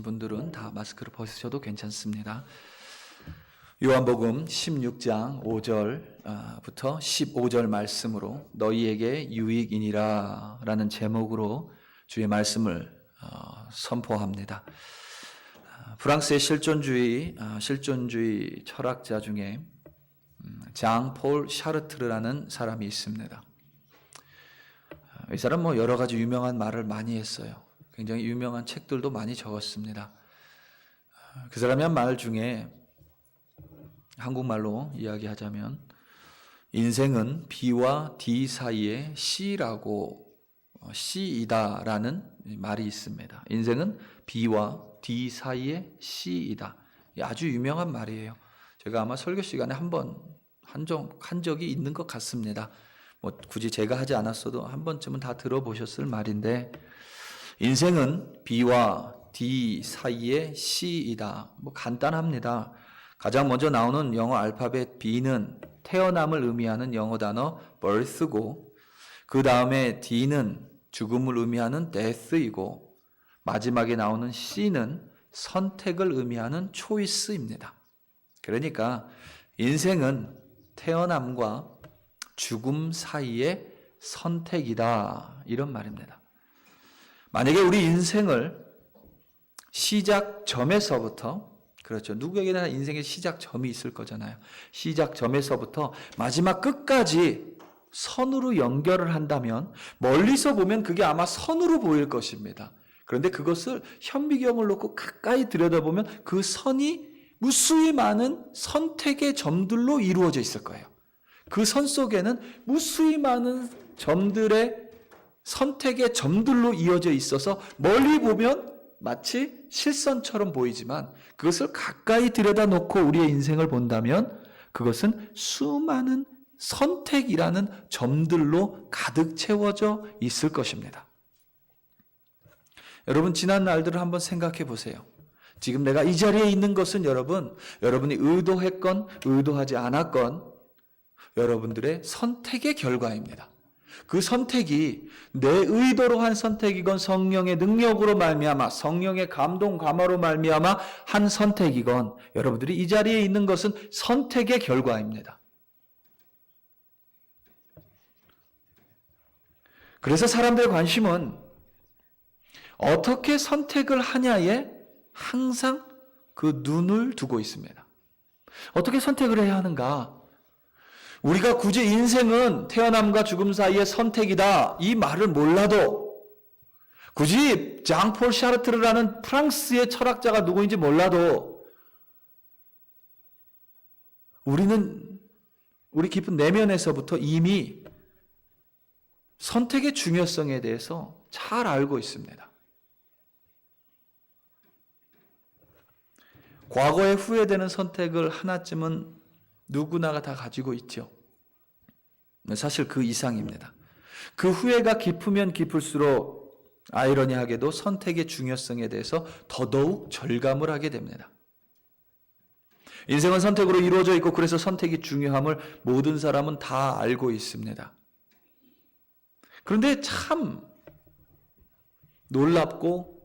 분들은 다 마스크를 벗으셔도 괜찮습니다. 요한복음 16장 5절부터 15절 말씀으로 너희에게 유익이니라 라는 제목으로 주의 말씀을 선포합니다. 프랑스의 실존주의 철학자 중에 장 폴 샤르트르라는 사람이 있습니다. 이 사람 여러 가지 유명한 말을 많이 했어요. 굉장히 유명한 책들도 많이 적었습니다. 그 사람이 한 말 중에 한국말로 이야기하자면 인생은 B와 D 사이의 C이다라는 말이 있습니다. 인생은 B와 D 사이의 C이다. 아주 유명한 말이에요. 제가 아마 설교 시간에 한 적이 있는 것 같습니다. 굳이 제가 하지 않았어도 한 번쯤은 다 들어보셨을 말인데 인생은 B와 D 사이의 C이다. 간단합니다. 가장 먼저 나오는 영어 알파벳 B는 태어남을 의미하는 영어 단어 birth고 그 다음에 D는 죽음을 의미하는 death이고 마지막에 나오는 C는 선택을 의미하는 choice입니다. 그러니까 인생은 태어남과 죽음 사이의 선택이다 이런 말입니다. 만약에 우리 인생을 시작점에서부터 그렇죠. 누구에게나 인생의 시작점이 있을 거잖아요. 시작점에서부터 마지막 끝까지 선으로 연결을 한다면 멀리서 보면 그게 아마 선으로 보일 것입니다. 그런데 그것을 현미경을 놓고 가까이 들여다보면 그 선이 무수히 많은 선택의 점들로 이루어져 있을 거예요. 그 선 속에는 무수히 많은 점들의 선택의 점들로 이어져 있어서 멀리 보면 마치 실선처럼 보이지만 그것을 가까이 들여다놓고 우리의 인생을 본다면 그것은 수많은 선택이라는 점들로 가득 채워져 있을 것입니다. 여러분 지난 날들을 한번 생각해 보세요. 지금 내가 이 자리에 있는 것은 여러분이 의도했건 의도하지 않았건 여러분들의 선택의 결과입니다. 그 선택이 내 의도로 한 선택이건 성령의 능력으로 말미암아 성령의 감동 감화로 말미암아 한 선택이건 여러분들이 이 자리에 있는 것은 선택의 결과입니다. 그래서 사람들의 관심은 어떻게 선택을 하냐에 항상 그 눈을 두고 있습니다. 어떻게 선택을 해야 하는가? 우리가 굳이 인생은 태어남과 죽음 사이의 선택이다 이 말을 몰라도 굳이 장 폴 샤르트르라는 프랑스의 철학자가 누구인지 몰라도 우리는 우리 깊은 내면에서부터 이미 선택의 중요성에 대해서 잘 알고 있습니다. 과거에 후회되는 선택을 하나쯤은 누구나가 다 가지고 있죠. 사실 그 이상입니다. 그 후회가 깊으면 깊을수록 아이러니하게도 선택의 중요성에 대해서 더더욱 절감을 하게 됩니다. 인생은 선택으로 이루어져 있고 그래서 선택이 중요함을 모든 사람은 다 알고 있습니다. 그런데 참 놀랍고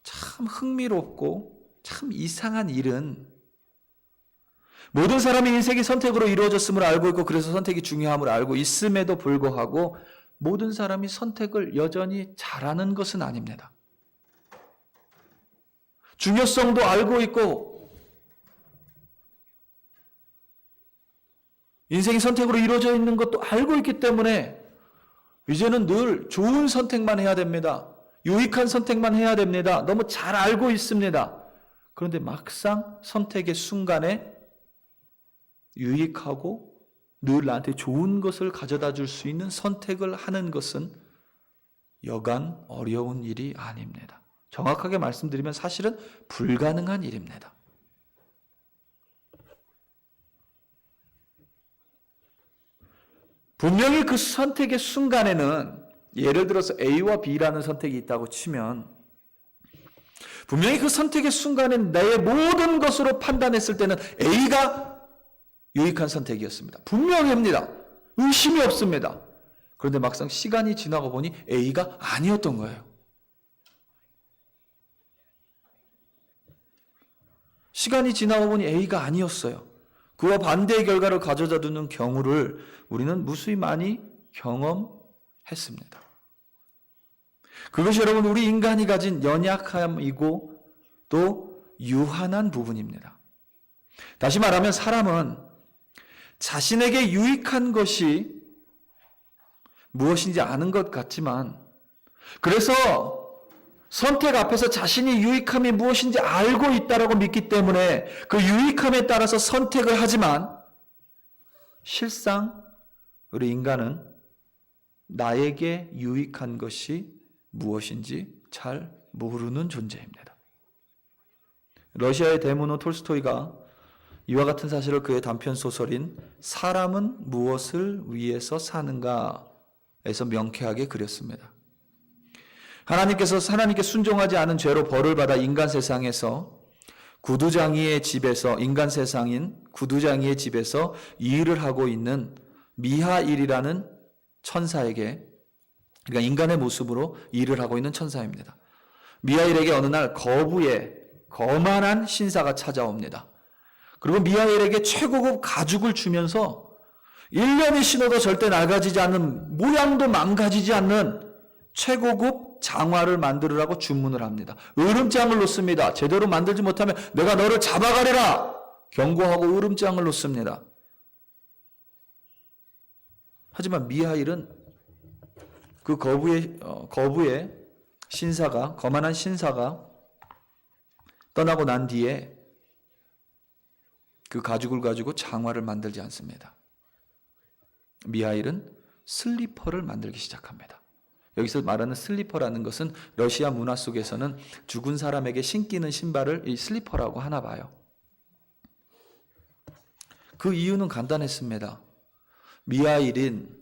참 흥미롭고 참 이상한 일은 모든 사람이 인생이 선택으로 이루어졌음을 알고 있고 그래서 선택이 중요함을 알고 있음에도 불구하고 모든 사람이 선택을 여전히 잘하는 것은 아닙니다. 중요성도 알고 있고 인생이 선택으로 이루어져 있는 것도 알고 있기 때문에 이제는 늘 좋은 선택만 해야 됩니다. 유익한 선택만 해야 됩니다. 너무 잘 알고 있습니다. 그런데 막상 선택의 순간에 유익하고 늘 나한테 좋은 것을 가져다 줄 수 있는 선택을 하는 것은 여간 어려운 일이 아닙니다. 정확하게 말씀드리면 사실은 불가능한 일입니다. 분명히 그 선택의 순간에는 예를 들어서 A와 B라는 선택이 있다고 치면 분명히 그 선택의 순간엔 내 모든 것으로 판단했을 때는 A가 유익한 선택이었습니다. 분명합니다. 의심이 없습니다. 그런데 막상 시간이 지나고 보니 A가 아니었던 거예요. 시간이 지나고 보니 A가 아니었어요. 그와 반대의 결과를 가져다 두는 경우를 우리는 무수히 많이 경험했습니다. 그것이 여러분 우리 인간이 가진 연약함이고 또 유한한 부분입니다. 다시 말하면 사람은 자신에게 유익한 것이 무엇인지 아는 것 같지만 그래서 선택 앞에서 자신이 유익함이 무엇인지 알고 있다라고 믿기 때문에 그 유익함에 따라서 선택을 하지만 실상 우리 인간은 나에게 유익한 것이 무엇인지 잘 모르는 존재입니다. 러시아의 대문호 톨스토이가 이와 같은 사실을 그의 단편 소설인 사람은 무엇을 위해서 사는가에서 명쾌하게 그렸습니다. 하나님께 순종하지 않은 죄로 벌을 받아 인간 세상에서 구두장이의 집에서 인간 세상인 구두장이의 집에서 일을 하고 있는 미하일이라는 천사에게 그러니까 인간의 모습으로 일을 하고 있는 천사입니다. 미하일에게 어느 날 거만한 신사가 찾아옵니다. 그리고 미하일에게 최고급 가죽을 주면서 1년이 신어도 절대 낡아지지 않는 모양도 망가지지 않는 최고급 장화를 만들으라고 주문을 합니다. 으름장을 놓습니다. 제대로 만들지 못하면 내가 너를 잡아가리라 경고하고 으름장을 놓습니다. 하지만 미하일은 그 거부의 신사가 거만한 신사가 떠나고 난 뒤에 그 가죽을 가지고 장화를 만들지 않습니다. 미하일은 슬리퍼를 만들기 시작합니다. 여기서 말하는 슬리퍼라는 것은 러시아 문화 속에서는 죽은 사람에게 신기는 신발을 이 슬리퍼라고 하나 봐요. 그 이유는 간단했습니다. 미하일인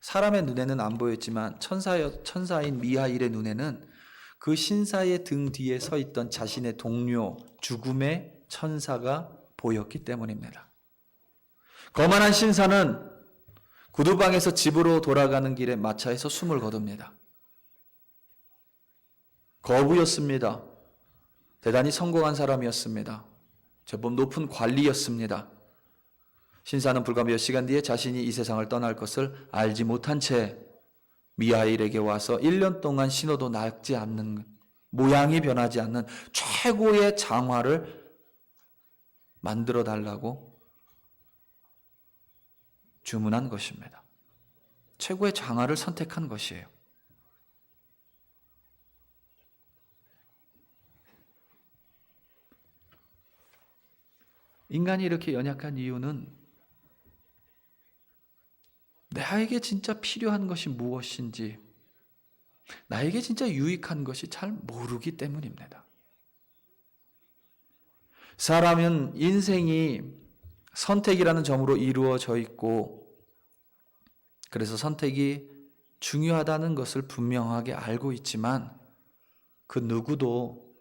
사람의 눈에는 안 보였지만 천사인 미하일의 눈에는 그 신사의 등 뒤에 서 있던 자신의 동료 죽음의 천사가 보였기 때문입니다. 거만한 신사는 구두방에서 집으로 돌아가는 길에 마차에서 숨을 거둡니다. 거부였습니다. 대단히 성공한 사람이었습니다. 제법 높은 관리였습니다. 신사는 불과 몇 시간 뒤에 자신이 이 세상을 떠날 것을 알지 못한 채 미하일에게 와서 1년 동안 신어도 낡지 않는 모양이 변하지 않는 최고의 장화를 만들어 달라고 주문한 것입니다. 최고의 장화를 선택한 것이에요. 인간이 이렇게 연약한 이유는 나에게 진짜 필요한 것이 무엇인지, 나에게 진짜 유익한 것이 잘 모르기 때문입니다. 사람은 인생이 선택이라는 점으로 이루어져 있고, 그래서 선택이 중요하다는 것을 분명하게 알고 있지만, 그 누구도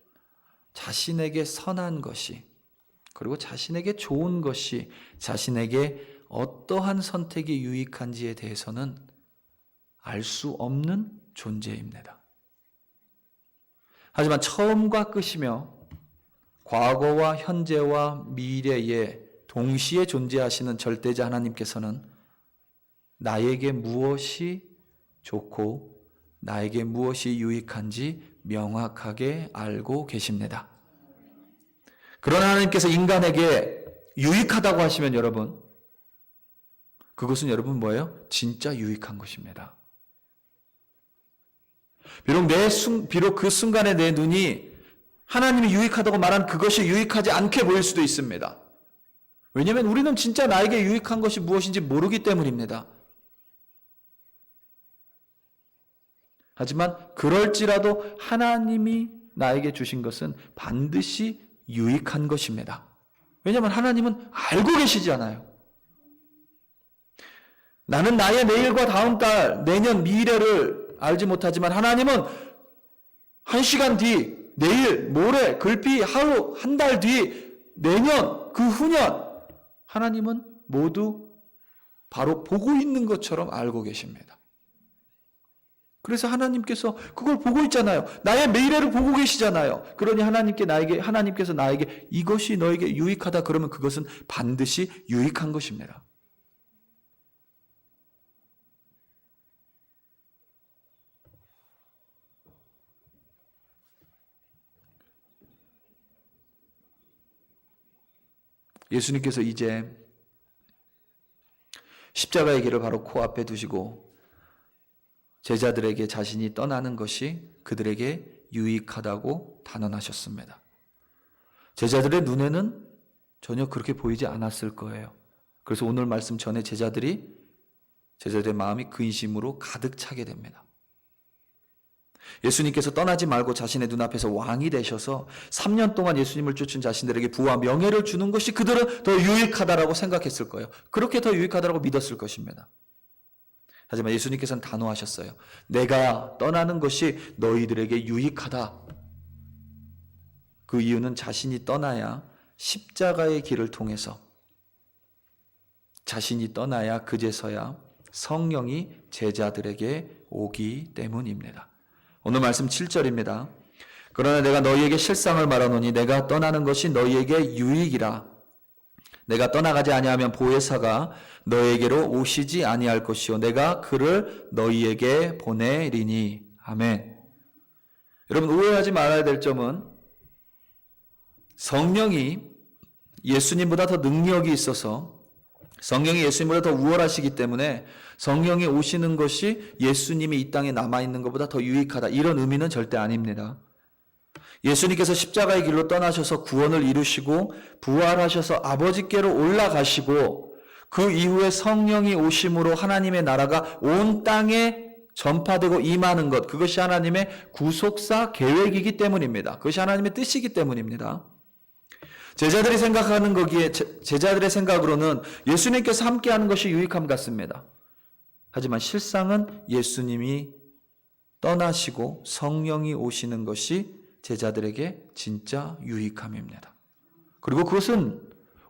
자신에게 선한 것이, 그리고 자신에게 좋은 것이, 자신에게 어떠한 선택이 유익한지에 대해서는 알 수 없는 존재입니다. 하지만 처음과 끝이며 과거와 현재와 미래에 동시에 존재하시는 절대자 하나님께서는 나에게 무엇이 좋고 나에게 무엇이 유익한지 명확하게 알고 계십니다. 그러나 하나님께서 인간에게 유익하다고 하시면 여러분, 그것은 여러분 뭐예요? 진짜 유익한 것입니다. 비록 그 순간에 내 눈이 하나님이 유익하다고 말한 그것이 유익하지 않게 보일 수도 있습니다. 왜냐하면 우리는 진짜 나에게 유익한 것이 무엇인지 모르기 때문입니다. 하지만 그럴지라도 하나님이 나에게 주신 것은 반드시 유익한 것입니다. 왜냐하면 하나님은 알고 계시잖아요. 나는 나의 내일과 다음 달, 내년, 미래를 알지 못하지만 하나님은 1시간 뒤, 내일, 모레, 글피, 하루, 한 달 뒤, 내년, 그 후년 하나님은 모두 바로 보고 있는 것처럼 알고 계십니다. 그래서 하나님께서 그걸 보고 있잖아요. 나의 미래를 보고 계시잖아요. 그러니 하나님께서 나에게 이것이 너에게 유익하다 그러면 그것은 반드시 유익한 것입니다. 예수님께서 이제 십자가의 길을 바로 코앞에 두시고 제자들에게 자신이 떠나는 것이 그들에게 유익하다고 단언하셨습니다. 제자들의 눈에는 전혀 그렇게 보이지 않았을 거예요. 그래서 오늘 말씀 전에 제자들의 마음이 근심으로 가득 차게 됩니다. 예수님께서 떠나지 말고 자신의 눈앞에서 왕이 되셔서 3년 동안 예수님을 쫓은 자신들에게 부와 명예를 주는 것이 그들은 더 유익하다라고 생각했을 거예요. 그렇게 더 유익하다라고 믿었을 것입니다. 하지만 예수님께서는 단호하셨어요. 내가 떠나는 것이 너희들에게 유익하다. 그 이유는 자신이 떠나야 십자가의 길을 통해서 자신이 떠나야 그제서야 성령이 제자들에게 오기 때문입니다. 오늘 말씀 7절입니다. 그러나 내가 너희에게 실상을 말하노니 내가 떠나는 것이 너희에게 유익이라. 내가 떠나가지 아니하면 보혜사가 너희에게로 오시지 아니할 것이요 내가 그를 너희에게 보내리니. 아멘. 여러분 오해하지 말아야 될 점은 성령이 예수님보다 더 능력이 있어서 성령이 예수님보다 더 우월하시기 때문에 성령이 오시는 것이 예수님이 이 땅에 남아있는 것보다 더 유익하다. 이런 의미는 절대 아닙니다. 예수님께서 십자가의 길로 떠나셔서 구원을 이루시고 부활하셔서 아버지께로 올라가시고 그 이후에 성령이 오심으로 하나님의 나라가 온 땅에 전파되고 임하는 것, 그것이 하나님의 구속사 계획이기 때문입니다. 그것이 하나님의 뜻이기 때문입니다. 제자들이 생각하는 거기에 제자들의 생각으로는 예수님께서 함께하는 것이 유익함 같습니다. 하지만 실상은 예수님이 떠나시고 성령이 오시는 것이 제자들에게 진짜 유익함입니다. 그리고 그것은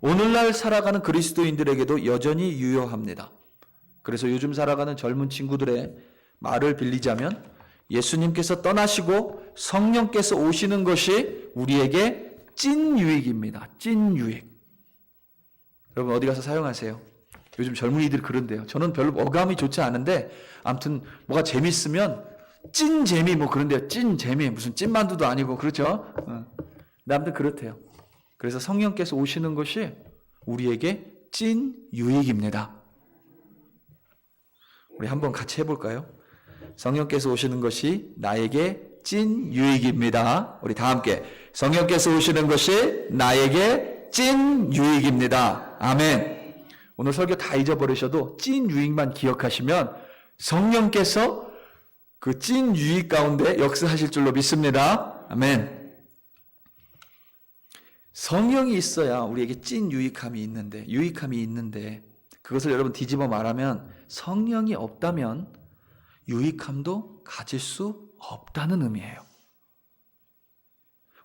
오늘날 살아가는 그리스도인들에게도 여전히 유효합니다. 그래서 요즘 살아가는 젊은 친구들의 말을 빌리자면 예수님께서 떠나시고 성령께서 오시는 것이 우리에게 찐 유익입니다. 찐 유익. 여러분 어디 가서 사용하세요. 요즘 젊은이들이 그런데요. 저는 별로 어감이 좋지 않은데 아무튼 뭐가 재밌으면 찐 재미 뭐 그런데요. 찐 재미 무슨 찐만두도 아니고 그렇죠. 근데 아무튼 그렇대요. 그래서 성령께서 오시는 것이 우리에게 찐 유익입니다. 우리 한번 같이 해볼까요? 성령께서 오시는 것이 나에게 찐 유익입니다. 우리 다 함께 성령께서 오시는 것이 나에게 찐 유익입니다. 아멘. 오늘 설교 다 잊어버리셔도 찐 유익만 기억하시면 성령께서 그 찐 유익 가운데 역사하실 줄로 믿습니다. 아멘. 성령이 있어야 우리에게 찐 유익함이 있는데 그것을 여러분 뒤집어 말하면 성령이 없다면 유익함도 가질 수 없다는 의미예요.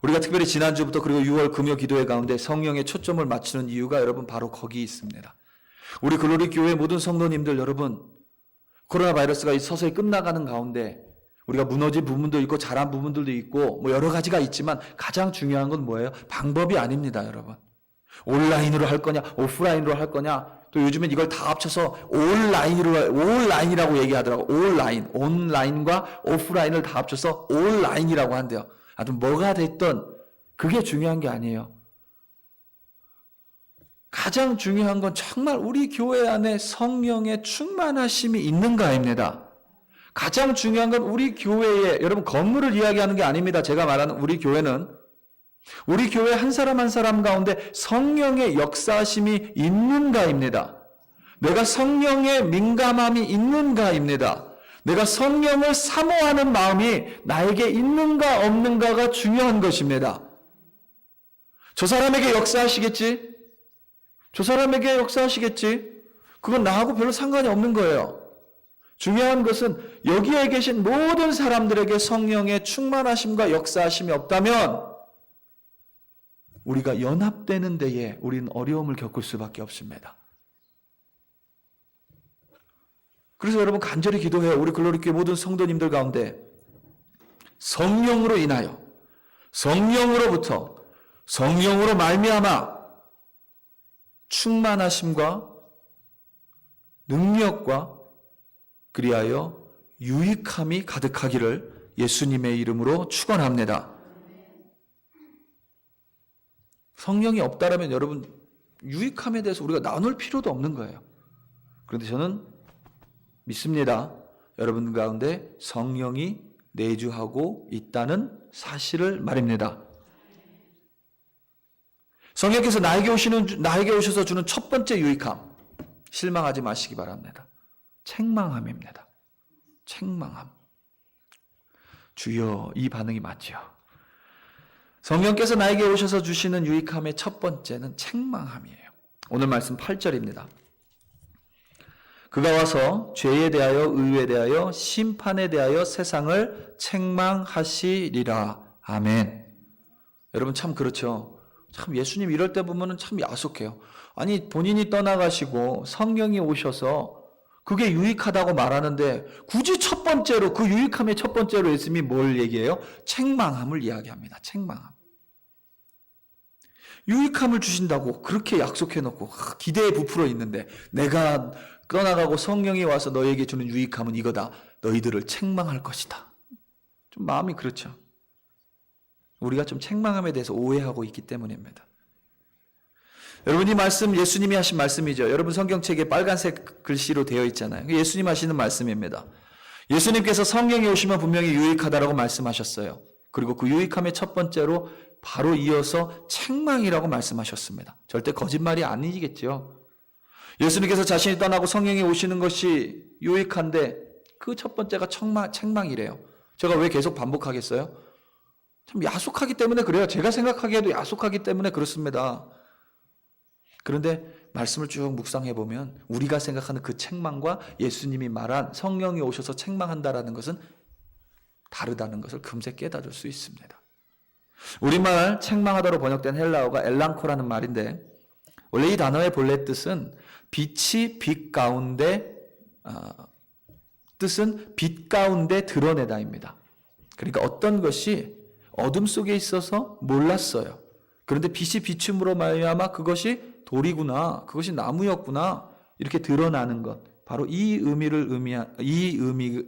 우리가 특별히 지난주부터 그리고 6월 금요 기도회 가운데 성령에 초점을 맞추는 이유가 여러분 바로 거기 있습니다. 우리 글로리 교회 모든 성도님들 여러분 코로나 바이러스가 서서히 끝나가는 가운데 우리가 무너진 부분도 있고 잘한 부분들도 있고 뭐 여러 가지가 있지만 가장 중요한 건 뭐예요? 방법이 아닙니다, 여러분. 온라인으로 할 거냐, 오프라인으로 할 거냐. 또 요즘엔 이걸 다 합쳐서 온라인이라고 얘기하더라고. 온라인과 오프라인을 다 합쳐서 온라인이라고 한대요. 하여튼 뭐가 됐든 그게 중요한 게 아니에요. 가장 중요한 건 정말 우리 교회 안에 성령의 충만하심이 있는가입니다. 가장 중요한 건 우리 교회에 여러분 건물을 이야기하는 게 아닙니다. 제가 말하는 우리 교회는 우리 교회 한 사람 한 사람 가운데 성령의 역사심이 있는가입니다. 내가 성령의 민감함이 있는가입니다. 내가 성령을 사모하는 마음이 나에게 있는가 없는가가 중요한 것입니다. 저 사람에게 역사하시겠지? 저 사람에게 역사하시겠지? 그건 나하고 별로 상관이 없는 거예요. 중요한 것은 여기에 계신 모든 사람들에게 성령의 충만하심과 역사하심이 없다면 우리가 연합되는 데에 우리는 어려움을 겪을 수밖에 없습니다. 그래서 여러분 간절히 기도해요. 우리 글로리교회 모든 성도님들 가운데 성령으로 인하여, 성령으로부터, 성령으로 말미암아 충만하심과 능력과 그리하여 유익함이 가득하기를 예수님의 이름으로 축원합니다. 성령이 없다라면 여러분 유익함에 대해서 우리가 나눌 필요도 없는 거예요. 그런데 저는 믿습니다. 여러분 가운데 성령이 내주하고 있다는 사실을 말입니다. 성령께서 나에게 오셔서 주는 첫 번째 유익함, 실망하지 마시기 바랍니다. 책망함입니다. 책망함. 주여, 이 반응이 맞죠? 성령께서 나에게 오셔서 주시는 유익함의 첫 번째는 책망함이에요. 오늘 말씀 8절입니다. 그가 와서 죄에 대하여, 의에 대하여, 심판에 대하여 세상을 책망하시리라. 아멘. 여러분 참 그렇죠. 참 예수님 이럴 때 보면은 참 야속해요. 아니 본인이 떠나가시고 성령이 오셔서 그게 유익하다고 말하는데 굳이 첫 번째로, 그 유익함의 첫 번째로 예수님이 뭘 얘기해요? 책망함을 이야기합니다. 책망함. 유익함을 주신다고 그렇게 약속해놓고 기대에 부풀어 있는데 내가 떠나가고 성령이 와서 너에게 주는 유익함은 이거다. 너희들을 책망할 것이다. 좀 마음이 그렇죠. 우리가 좀 책망함에 대해서 오해하고 있기 때문입니다. 여러분 이 말씀 예수님이 하신 말씀이죠. 여러분 성경책에 빨간색 글씨로 되어 있잖아요. 예수님 하시는 말씀입니다. 예수님께서 성령이 오시면 분명히 유익하다라고 말씀하셨어요. 그리고 그 유익함의 첫 번째로 바로 이어서 책망이라고 말씀하셨습니다. 절대 거짓말이 아니겠죠. 예수님께서 자신이 떠나고 성령이 오시는 것이 유익한데 그 첫 번째가 책망이래요. 제가 왜 계속 반복하겠어요? 참 야속하기 때문에 그래요. 제가 생각하기에도 야속하기 때문에 그렇습니다. 그런데 말씀을 쭉 묵상해 보면 우리가 생각하는 그 책망과 예수님이 말한 성령이 오셔서 책망한다라는 것은 다르다는 것을 금세 깨달을 수 있습니다. 우리말 책망하다로 번역된 헬라어가 엘랑코라는 말인데 원래 이 단어의 본래 뜻은 빛이 빛 가운데 뜻은 빛 가운데 드러내다입니다. 그러니까 어떤 것이 어둠 속에 있어서 몰랐어요. 그런데 빛이 비춤으로 말미암아 그것이 돌이구나, 그것이 나무였구나 이렇게 드러나는 것. 바로 이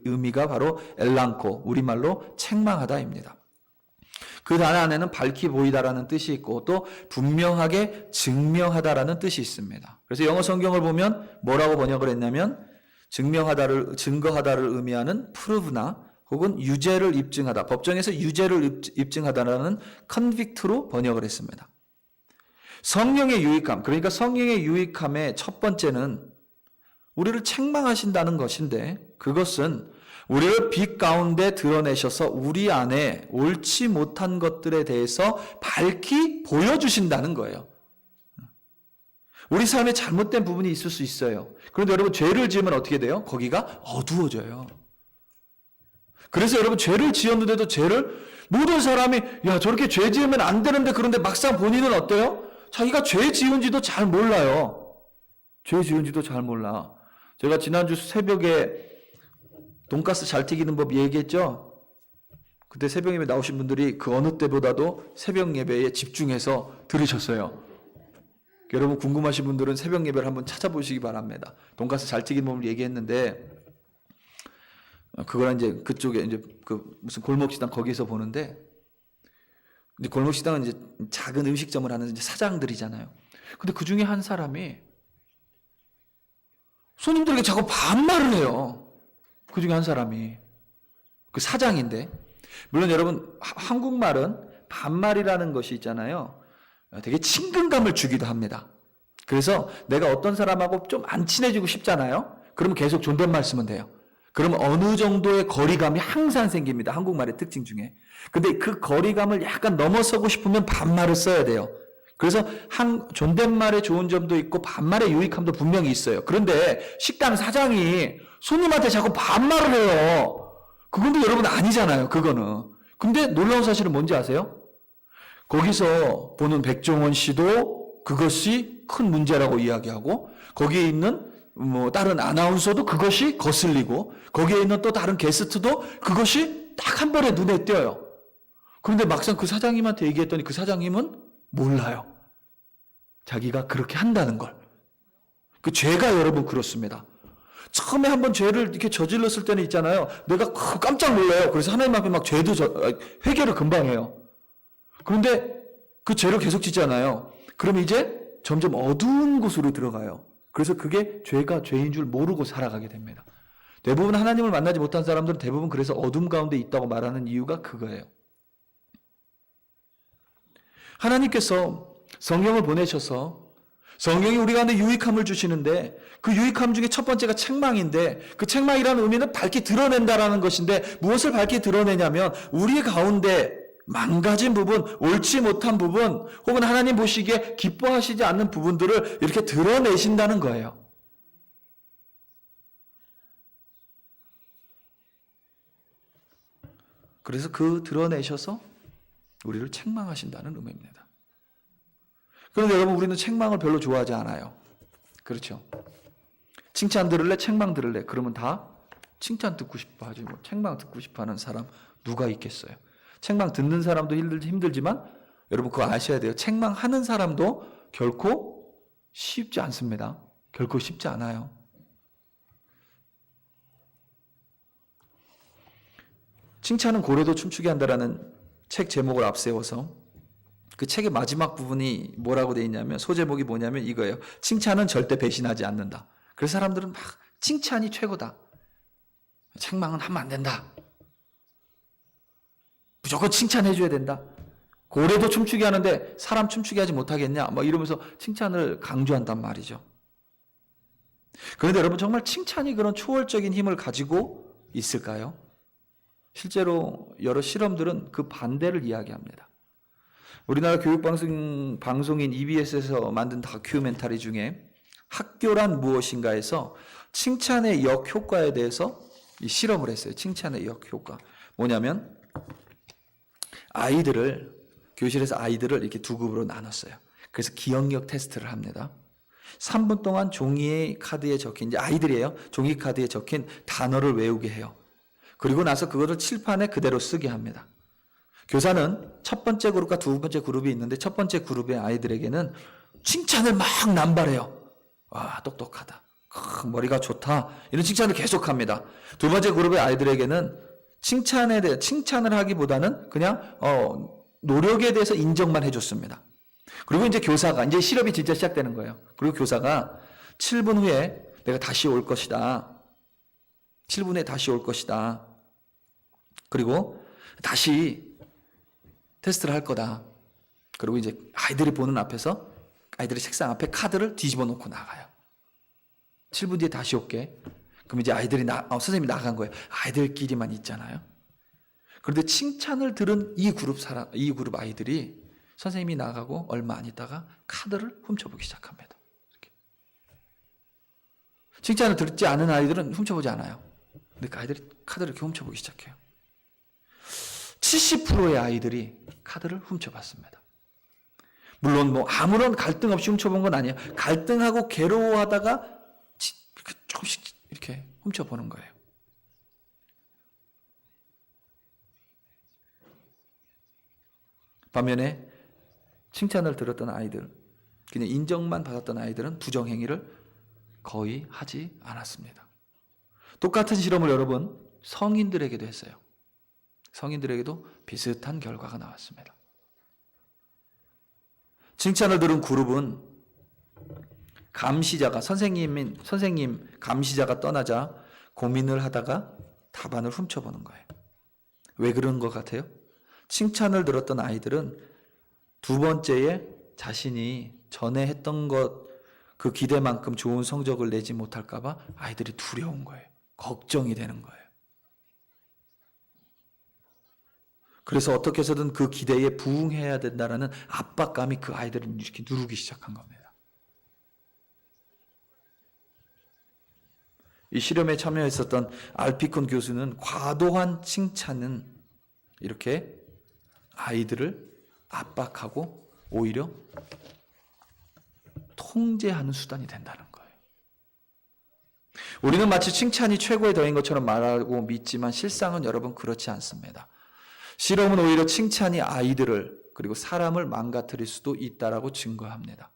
의미가 바로 엘랑코, 우리말로 책망하다입니다. 그 단어 안에는 밝히 보이다라는 뜻이 있고 또 분명하게 증명하다라는 뜻이 있습니다. 그래서 영어 성경을 보면 뭐라고 번역을 했냐면 증거하다를 의미하는 prove나 혹은 유죄를 입증하다, 법정에서 유죄를 입증하다라는 convict로 번역을 했습니다. 성령의 유익함, 그러니까 성령의 유익함의 첫 번째는 우리를 책망하신다는 것인데 그것은 우리를 빛 가운데 드러내셔서 우리 안에 옳지 못한 것들에 대해서 밝히 보여주신다는 거예요. 우리 삶에 잘못된 부분이 있을 수 있어요. 그런데 여러분 죄를 지으면 어떻게 돼요? 거기가 어두워져요. 그래서 여러분 죄를 지었는데도 모든 사람이 야 저렇게 죄 지으면 안 되는데 그런데 막상 본인은 어때요? 자기가 죄 지은지도 잘 몰라요. 죄 지은지도 잘 몰라. 제가 지난주 새벽에 돈가스 잘 튀기는 법 얘기했죠? 그때 새벽 예배 나오신 분들이 그 어느 때보다도 새벽 예배에 집중해서 들으셨어요. 여러분 궁금하신 분들은 새벽 예배를 한번 찾아보시기 바랍니다. 돈가스 잘 튀기는 법을 얘기했는데 그거랑 이제 그쪽에 이제 그 무슨 골목식당 거기서 보는데 근데 골목식당은 이제 작은 음식점을 하는 이제 사장들이잖아요. 근데 그 중에 한 사람이 손님들에게 자꾸 반말을 해요. 그 중에 한 사람이 그 사장인데 물론 여러분 한국말은 반말이라는 것이 있잖아요. 되게 친근감을 주기도 합니다. 그래서 내가 어떤 사람하고 좀 안 친해지고 싶잖아요. 그러면 계속 존댓말 쓰면 돼요. 그러면 어느 정도의 거리감이 항상 생깁니다. 한국말의 특징 중에. 근데 그 거리감을 약간 넘어서고 싶으면 반말을 써야 돼요. 그래서 존댓말의 좋은 점도 있고 반말의 유익함도 분명히 있어요. 그런데 식당 사장이 손님한테 자꾸 반말을 해요. 그건데 여러분 아니잖아요. 그거는. 근데 놀라운 사실은 뭔지 아세요? 거기서 보는 백종원 씨도 그것이 큰 문제라고 이야기하고 거기에 있는 뭐 다른 아나운서도 그것이 거슬리고 거기에 있는 또 다른 게스트도 그것이 딱 한 번에 눈에 띄어요. 그런데 막상 그 사장님한테 얘기했더니 그 사장님은 몰라요. 자기가 그렇게 한다는 걸. 그 죄가 여러분 그렇습니다. 처음에 한번 죄를 이렇게 저질렀을 때는 있잖아요. 내가 깜짝 놀라요. 그래서 하나님 앞에 막 회개를 금방 해요. 그런데 그 죄를 계속 짓잖아요. 그럼 이제 점점 어두운 곳으로 들어가요. 그래서 그게 죄가 죄인 줄 모르고 살아가게 됩니다. 대부분 하나님을 만나지 못한 사람들은 대부분 그래서 어둠 가운데 있다고 말하는 이유가 그거예요. 하나님께서 성령을 보내셔서 성령이 우리 가운데 유익함을 주시는데 그 유익함 중에 첫 번째가 책망인데 그 책망이라는 의미는 밝게 드러낸다라는 것인데 무엇을 밝게 드러내냐면 우리 가운데 망가진 부분, 옳지 못한 부분 혹은 하나님 보시기에 기뻐하시지 않는 부분들을 이렇게 드러내신다는 거예요. 그래서 그 드러내셔서 우리를 책망하신다는 의미입니다. 그런데 여러분 우리는 책망을 별로 좋아하지 않아요. 그렇죠? 칭찬 들을래? 책망 들을래? 그러면 다 칭찬 듣고 싶어 하지 뭐 책망 듣고 싶어 하는 사람 누가 있겠어요? 책망 듣는 사람도 힘들지만 여러분 그거 아셔야 돼요. 책망하는 사람도 결코 쉽지 않습니다. 결코 쉽지 않아요. 칭찬은 고래도 춤추게 한다라는 책 제목을 앞세워서 그 책의 마지막 부분이 뭐라고 되어 있냐면 소제목이 뭐냐면 이거예요. 칭찬은 절대 배신하지 않는다. 그래서 사람들은 막 칭찬이 최고다. 책망은 하면 안 된다. 무조건 칭찬해줘야 된다. 고래도 춤추게 하는데 사람 춤추게 하지 못하겠냐? 뭐 이러면서 칭찬을 강조한단 말이죠. 그런데 여러분 정말 칭찬이 그런 초월적인 힘을 가지고 있을까요? 실제로 여러 실험들은 그 반대를 이야기합니다. 우리나라 교육방송인 EBS에서 만든 다큐멘터리 중에 학교란 무엇인가에서 칭찬의 역효과에 대해서 실험을 했어요. 칭찬의 역효과. 뭐냐면 교실에서 아이들을 이렇게 두 급으로 나눴어요. 그래서 기억력 테스트를 합니다. 3분 동안 종이 카드에 적힌, 이제 아이들이에요. 종이 카드에 적힌 단어를 외우게 해요. 그리고 나서 그것을 칠판에 그대로 쓰게 합니다. 교사는 첫 번째 그룹과 두 번째 그룹이 있는데 첫 번째 그룹의 아이들에게는 칭찬을 막 남발해요. 와, 똑똑하다. 머리가 좋다. 이런 칭찬을 계속합니다. 두 번째 그룹의 아이들에게는 칭찬을 하기보다는 그냥 노력에 대해서 인정만 해줬습니다. 그리고 이제 교사가 이제 실험이 진짜 시작되는 거예요. 그리고 교사가 7분 후에 내가 다시 올 것이다. 7분 후에 다시 올 것이다. 그리고 다시 테스트를 할 거다. 그리고 이제 아이들이 보는 앞에서 아이들의 책상 앞에 카드를 뒤집어 놓고 나가요. 7분 뒤에 다시 올게. 그럼 이제 아이들이 선생님이 나간 거예요. 아이들끼리만 있잖아요. 그런데 칭찬을 들은 이 그룹 아이들이 선생님이 나가고 얼마 안 있다가 카드를 훔쳐보기 시작합니다. 이렇게. 칭찬을 듣지 않은 아이들은 훔쳐보지 않아요. 근데 그 아이들이 카드를 이렇게 훔쳐보기 시작해요. 70%의 아이들이 카드를 훔쳐봤습니다. 물론 뭐 아무런 갈등 없이 훔쳐본 건 아니에요. 갈등하고 괴로워하다가 조금씩 이렇게 훔쳐보는 거예요. 반면에 칭찬을 들었던 아이들, 그냥 인정만 받았던 아이들은 부정행위를 거의 하지 않았습니다. 똑같은 실험을 여러분 성인들에게도 했어요. 성인들에게도 비슷한 결과가 나왔습니다. 칭찬을 들은 그룹은 선생님 감시자가 떠나자 고민을 하다가 답안을 훔쳐보는 거예요. 왜 그런 것 같아요? 칭찬을 들었던 아이들은 두 번째에 자신이 전에 했던 그 기대만큼 좋은 성적을 내지 못할까봐 아이들이 두려운 거예요. 걱정이 되는 거예요. 그래서 어떻게 해서든 그 기대에 부응해야 된다라는 압박감이 그 아이들을 이렇게 누르기 시작한 겁니다. 이 실험에 참여했었던 알피콘 교수는 과도한 칭찬은 이렇게 아이들을 압박하고 오히려 통제하는 수단이 된다는 거예요. 우리는 마치 칭찬이 최고의 덕인 것처럼 말하고 믿지만 실상은 여러분 그렇지 않습니다. 실험은 오히려 칭찬이 아이들을 그리고 사람을 망가뜨릴 수도 있다라고 증거합니다.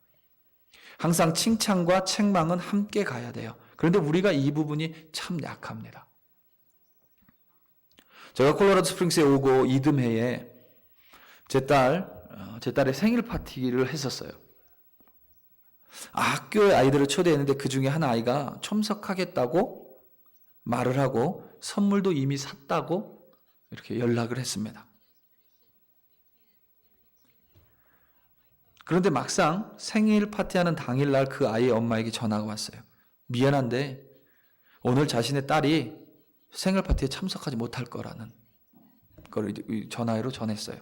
항상 칭찬과 책망은 함께 가야 돼요. 그런데 우리가 이 부분이 참 약합니다. 제가 콜로라도 스프링스에 오고 이듬해에 제 딸의 생일 파티를 했었어요. 학교에 아이들을 초대했는데 그 중에 한 아이가 참석하겠다고 말을 하고 선물도 이미 샀다고 이렇게 연락을 했습니다. 그런데 막상 생일 파티하는 당일날 그 아이의 엄마에게 전화가 왔어요. 미안한데 오늘 자신의 딸이 생일 파티에 참석하지 못할 거라는 걸 전화로 전했어요.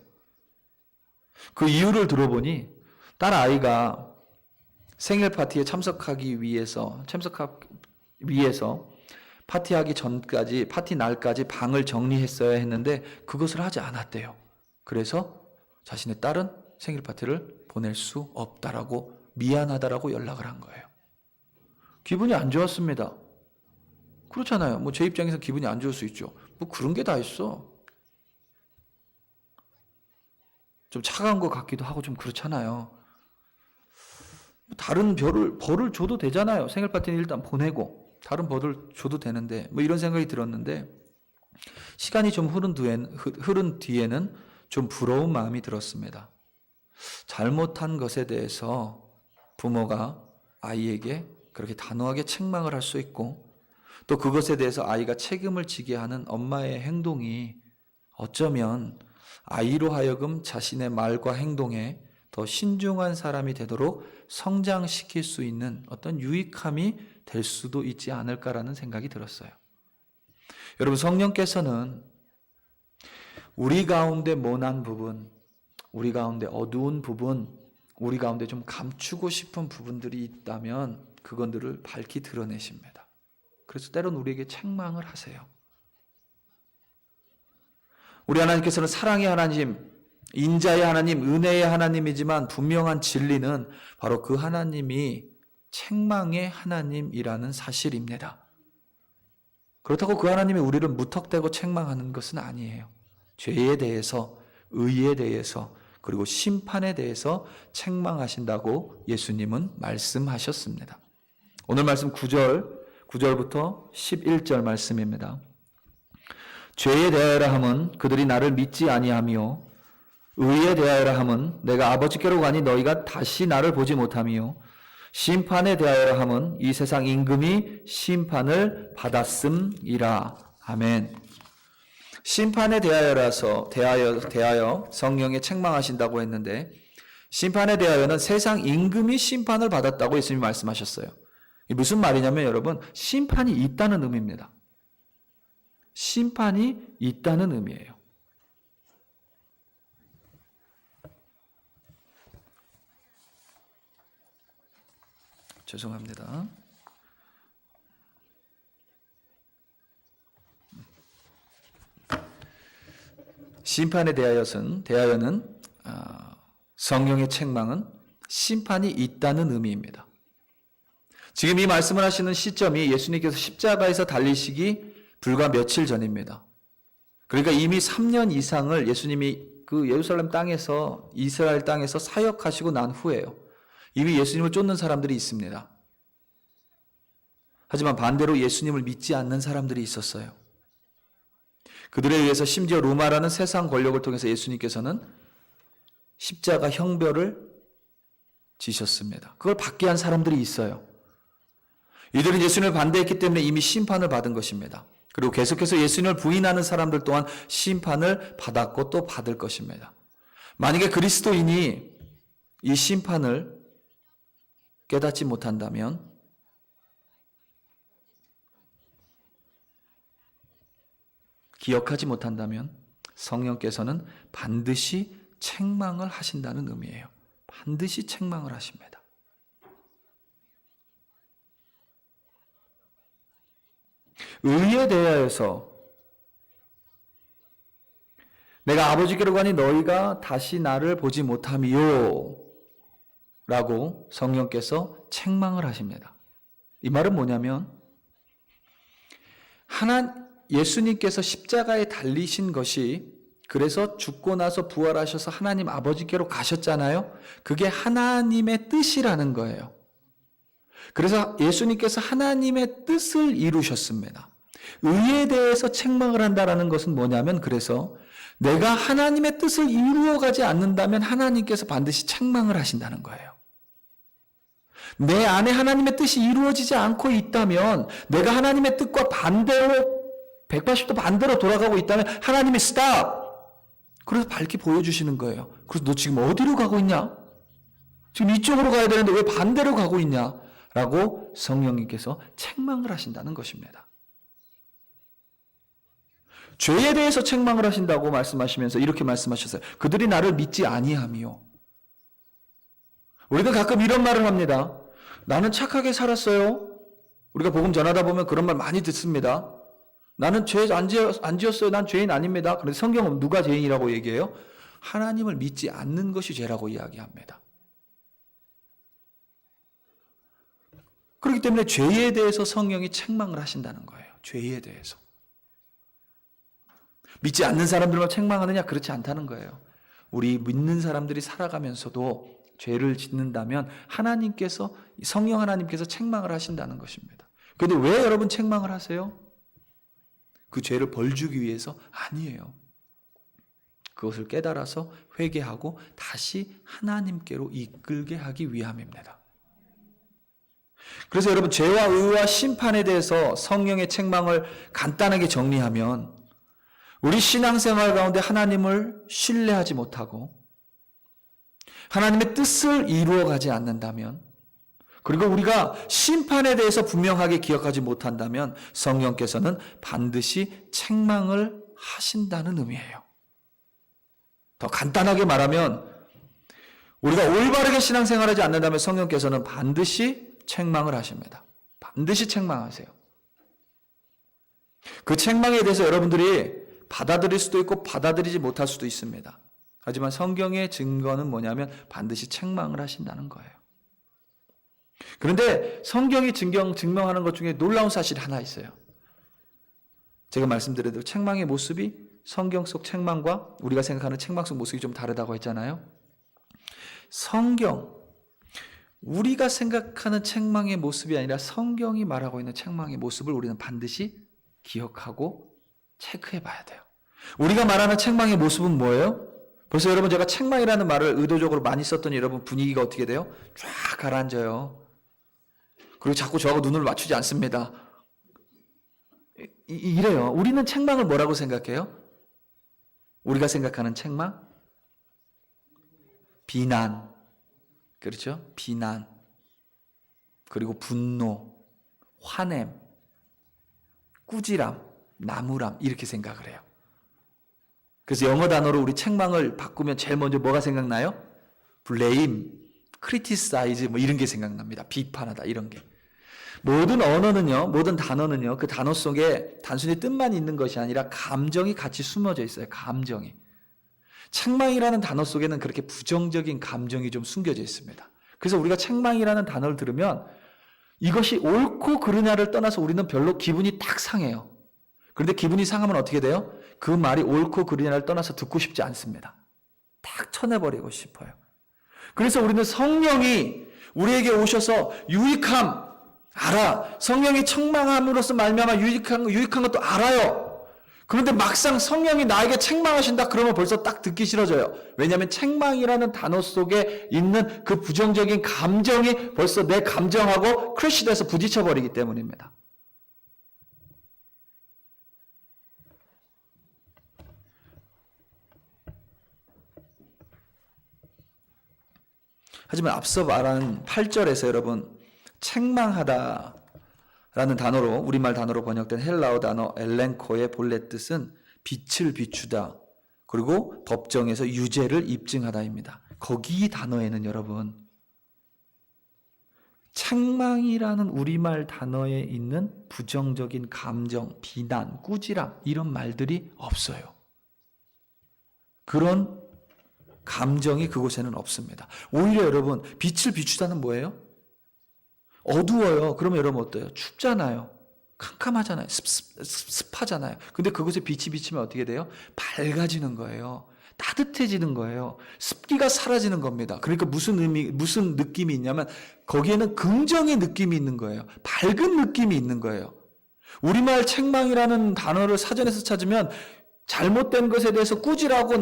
그 이유를 들어보니 딸 아이가 생일 파티에 참석하기 위해서 파티하기 전까지 파티 날까지 방을 정리했어야 했는데 그것을 하지 않았대요. 그래서 자신의 딸은 생일 파티를 보낼 수 없다라고 미안하다라고 연락을 한 거예요. 기분이 안 좋았습니다. 그렇잖아요. 뭐 제 입장에서 기분이 안 좋을 수 있죠. 뭐 그런 게 다 있어. 좀 차가운 것 같기도 하고 좀 그렇잖아요. 다른 벌을 줘도 되잖아요. 생일 파티는 일단 보내고 다른 벌을 줘도 되는데 뭐 이런 생각이 들었는데 시간이 좀 흐른 뒤에는 좀 부러운 마음이 들었습니다. 잘못한 것에 대해서 부모가 아이에게 그렇게 단호하게 책망을 할 수 있고 또 그것에 대해서 아이가 책임을 지게 하는 엄마의 행동이 어쩌면 아이로 하여금 자신의 말과 행동에 더 신중한 사람이 되도록 성장시킬 수 있는 어떤 유익함이 될 수도 있지 않을까라는 생각이 들었어요. 여러분, 성령께서는 우리 가운데 모난 부분, 우리 가운데 어두운 부분, 우리 가운데 좀 감추고 싶은 부분들이 있다면 그것들을 밝히 드러내십니다. 그래서 때론 우리에게 책망을 하세요. 우리 하나님께서는 사랑의 하나님, 인자의 하나님, 은혜의 하나님이지만 분명한 진리는 바로 그 하나님이 책망의 하나님이라는 사실입니다. 그렇다고 그 하나님이 우리를 무턱대고 책망하는 것은 아니에요. 죄에 대해서, 의에 대해서, 그리고 심판에 대해서 책망하신다고 예수님은 말씀하셨습니다. 오늘 말씀 9절부터 11절 말씀입니다. 죄에 대하여라 함은 그들이 나를 믿지 아니하며 의에 대하여라 함은 내가 아버지께로 가니 너희가 다시 나를 보지 못하며 심판에 대하여라 함은 이 세상 임금이 심판을 받았음이라. 아멘. 심판에 대하여 성령에 책망하신다고 했는데 심판에 대하여는 세상 임금이 심판을 받았다고 예수님이 말씀하셨어요. 무슨 말이냐면 여러분, 심판이 있다는 의미입니다. 심판이 있다는 의미예요. 죄송합니다. 심판에 대하여는 성령의 책망은 심판이 있다는 의미입니다. 지금 이 말씀을 하시는 시점이 예수님께서 십자가에서 달리시기 불과 며칠 전입니다. 그러니까 이미 3년 이상을 예수님이 그 예루살렘 땅에서 이스라엘 땅에서 사역하시고 난 후에요. 이미 예수님을 쫓는 사람들이 있습니다. 하지만 반대로 예수님을 믿지 않는 사람들이 있었어요. 그들에 의해서 심지어 로마라는 세상 권력을 통해서 예수님께서는 십자가 형벌을 지셨습니다. 그걸 받게 한 사람들이 있어요. 이들은 예수님을 반대했기 때문에 이미 심판을 받은 것입니다. 그리고 계속해서 예수님을 부인하는 사람들 또한 심판을 받았고 또 받을 것입니다. 만약에 그리스도인이 이 심판을 깨닫지 못한다면 기억하지 못한다면 성령께서는 반드시 책망을 하신다는 의미예요. 반드시 책망을 하십니다. 의에 대하여서 내가 아버지께로 가니 너희가 다시 나를 보지 못하미요 라고 성령께서 책망을 하십니다. 이 말은 뭐냐면 예수님께서 십자가에 달리신 것이 그래서 죽고 나서 부활하셔서 하나님 아버지께로 가셨잖아요. 그게 하나님의 뜻이라는 거예요. 그래서 예수님께서 하나님의 뜻을 이루셨습니다. 의에 대해서 책망을 한다는 것은 뭐냐면 그래서 내가 하나님의 뜻을 이루어가지 않는다면 하나님께서 반드시 책망을 하신다는 거예요. 내 안에 하나님의 뜻이 이루어지지 않고 있다면 내가 하나님의 뜻과 반대로 180도 반대로 돌아가고 있다면 하나님이 스탑! 그래서 밝게 보여주시는 거예요. 그래서 너 지금 어디로 가고 있냐? 지금 이쪽으로 가야 되는데 왜 반대로 가고 있냐? 라고 성령님께서 책망을 하신다는 것입니다. 죄에 대해서 책망을 하신다고 말씀하시면서 이렇게 말씀하셨어요. 그들이 나를 믿지 아니함이요. 우리가 가끔 이런 말을 합니다. 나는 착하게 살았어요. 우리가 복음 전하다 보면 그런 말 많이 듣습니다. 나는 죄 안 지었어요. 난 죄인 아닙니다. 그런데 성경은 누가 죄인이라고 얘기해요? 하나님을 믿지 않는 것이 죄라고 이야기합니다. 그렇기 때문에 죄에 대해서 성령이 책망을 하신다는 거예요. 죄에 대해서. 믿지 않는 사람들만 책망하느냐? 그렇지 않다는 거예요. 우리 믿는 사람들이 살아가면서도 죄를 짓는다면 하나님께서, 성령 하나님께서 책망을 하신다는 것입니다. 그런데 왜 여러분 책망을 하세요? 그 죄를 벌 주기 위해서? 아니에요. 그것을 깨달아서 회개하고 다시 하나님께로 이끌게 하기 위함입니다. 그래서 여러분 죄와 의와 심판에 대해서 성령의 책망을 간단하게 정리하면 우리 신앙생활 가운데 하나님을 신뢰하지 못하고 하나님의 뜻을 이루어가지 않는다면 그리고 우리가 심판에 대해서 분명하게 기억하지 못한다면 성령께서는 반드시 책망을 하신다는 의미예요. 더 간단하게 말하면 우리가 올바르게 신앙생활하지 않는다면 성령께서는 반드시 책망을 하십니다. 반드시 책망하세요. 그 책망에 대해서 여러분들이 받아들일 수도 있고 받아들이지 못할 수도 있습니다. 하지만 성경의 증거는 뭐냐면 반드시 책망을 하신다는 거예요. 그런데 성경이 증명하는 것 중에 놀라운 사실이 하나 있어요. 제가 말씀드려도 책망의 모습이 성경 속 책망과 우리가 생각하는 책망 속 모습이 좀 다르다고 했잖아요. 성경, 우리가 생각하는 책망의 모습이 아니라 성경이 말하고 있는 책망의 모습을 우리는 반드시 기억하고 체크해 봐야 돼요. 우리가 말하는 책망의 모습은 뭐예요? 벌써 여러분 제가 책망이라는 말을 의도적으로 많이 썼더니 여러분 분위기가 어떻게 돼요? 쫙 가라앉아요. 그리고 자꾸 저하고 눈을 맞추지 않습니다. 이래요. 우리는 책망을 뭐라고 생각해요? 우리가 생각하는 책망? 비난. 그렇죠? 비난. 그리고 분노, 화냄, 꾸지람, 나무람 이렇게 생각을 해요. 그래서 영어 단어로 우리 책망을 바꾸면 제일 먼저 뭐가 생각나요? blame, criticize 뭐 이런 게 생각납니다. 비판하다 이런 게. 모든 언어는요, 모든 단어는요, 그 단어 속에 단순히 뜻만 있는 것이 아니라 감정이 같이 숨어져 있어요. 감정이. 책망이라는 단어 속에는 그렇게 부정적인 감정이 좀 숨겨져 있습니다. 그래서 우리가 책망이라는 단어를 들으면 이것이 옳고 그르냐를 떠나서 우리는 별로 기분이 딱 상해요. 그런데 기분이 상하면 어떻게 돼요? 그 말이 옳고 그르냐를 떠나서 듣고 싶지 않습니다. 딱 쳐내버리고 싶어요. 그래서 우리는 성령이 우리에게 오셔서 유익함 알아. 성령이 책망함으로써 말미암아 유익한 것도 알아요. 그런데 막상 성령이 나에게 책망하신다 그러면 벌써 딱 듣기 싫어져요. 왜냐하면 책망이라는 단어 속에 있는 그 부정적인 감정이 벌써 내 감정하고 크래시돼서 부딪혀버리기 때문입니다. 하지만 앞서 말한 8절에서 여러분 책망하다 라는 단어로 우리말 단어로 번역된 헬라어 단어 엘렌코의 본래 뜻은 빛을 비추다 그리고 법정에서 유죄를 입증하다입니다. 거기 단어에는 여러분 책망이라는 우리말 단어에 있는 부정적인 감정, 비난, 꾸지람 이런 말들이 없어요. 그런 감정이 그곳에는 없습니다. 오히려 여러분 빛을 비추다는 뭐예요? 어두워요. 그러면 여러분 어때요? 춥잖아요. 캄캄하잖아요. 습하잖아요. 근데 그곳에 빛이 비치면 어떻게 돼요? 밝아지는 거예요. 따뜻해지는 거예요. 습기가 사라지는 겁니다. 그러니까 무슨 느낌이 있냐면 거기에는 긍정의 느낌이 있는 거예요. 밝은 느낌이 있는 거예요. 우리말 책망이라는 단어를 사전에서 찾으면 잘못된 것에 대해서 꾸지라고